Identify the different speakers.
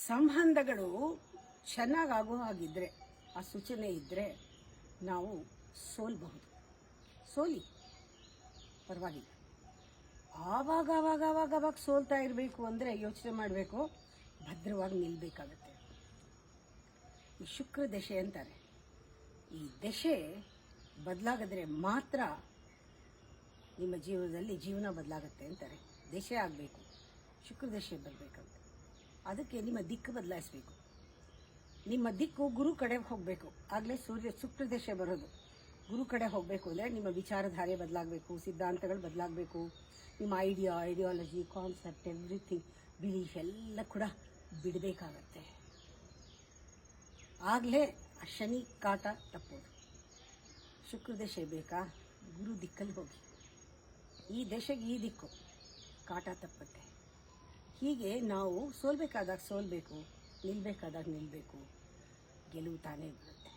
Speaker 1: ಸಂಬಂಧಗಳು ಚೆನ್ನಾಗಾಗೋ ಹಾಗಿದ್ರೆ, ಆ ಸೂಚನೆ ಇದ್ದರೆ ನಾವು ಸೋಲ್ಬಹುದು. ಸೋಲಿ, ಪರವಾಗಿಲ್ಲ. ಆವಾಗ ಸೋಲ್ತಾ ಇರಬೇಕು ಅಂದರೆ ಯೋಚನೆ ಮಾಡಬೇಕು, ಭದ್ರವಾಗಿ ನಿಲ್ಲಬೇಕಾಗತ್ತೆ. ಈ ಶುಕ್ರ ದಶೆ ಅಂತಾರೆ, ಈ ದಶೆ ಬದಲಾಗಿದ್ರೆ ಮಾತ್ರ ನಿಮ್ಮ ಜೀವನದಲ್ಲಿ ಜೀವನ ಬದಲಾಗುತ್ತೆ ಅಂತಾರೆ. ದಶೆ ಆಗಬೇಕು, ಶುಕ್ರ ದಶೆ ಬರಬೇಕಂತ. ಅದಕ್ಕೆ ನಿಮ್ಮ ದಿಕ್ಕು ಬದಲಾಯಿಸಬೇಕು. ನಿಮ್ಮ ದಿಕ್ಕು ಗುರು ಕಡೆ ಹೋಗಬೇಕು. ಆಗಲೇ ಶುಕ್ರ ದಶೆ ಬರೋದು. ಗುರು ಕಡೆ ಹೋಗಬೇಕು ಅಂದರೆ ನಿಮ್ಮ ವಿಚಾರಧಾರೆ ಬದಲಾಗಬೇಕು, ಸಿದ್ಧಾಂತಗಳು ಬದಲಾಗಬೇಕು, ನಿಮ್ಮ ಐಡಿಯಾಲಜಿ, ಕಾನ್ಸೆಪ್ಟ್, ಎವ್ರಿಥಿಂಗ್, ಬಿಲೀಫ್ ಎಲ್ಲ ಕೂಡ ಬಿಡಬೇಕಾಗತ್ತೆ. ಆಗಲೇ ಆ ಶನಿ ಕಾಟ ತಪ್ಪೋದು. ಶುಕ್ರ ದಶೆ ಬೇಕಾ? ಗುರು ದಿಕ್ಕಲ್ಲಿ ಹೋಗಿ. ಈ ದಶೆಗೆ ಈ ದಿಕ್ಕು, ಕಾಟ ತಪ್ಪತ್ತೆ. ಹೀಗೆ ನಾವು ಸೋಲ್ಬೇಕಾದಾಗ ಸೋಲ್ಬೇಕು, ನಿಲ್ಲಬೇಕಾದಾಗ ನಿಲ್ಲಬೇಕು. ಗೆಲುವು ತಾನೇ ಬರುತ್ತೆ.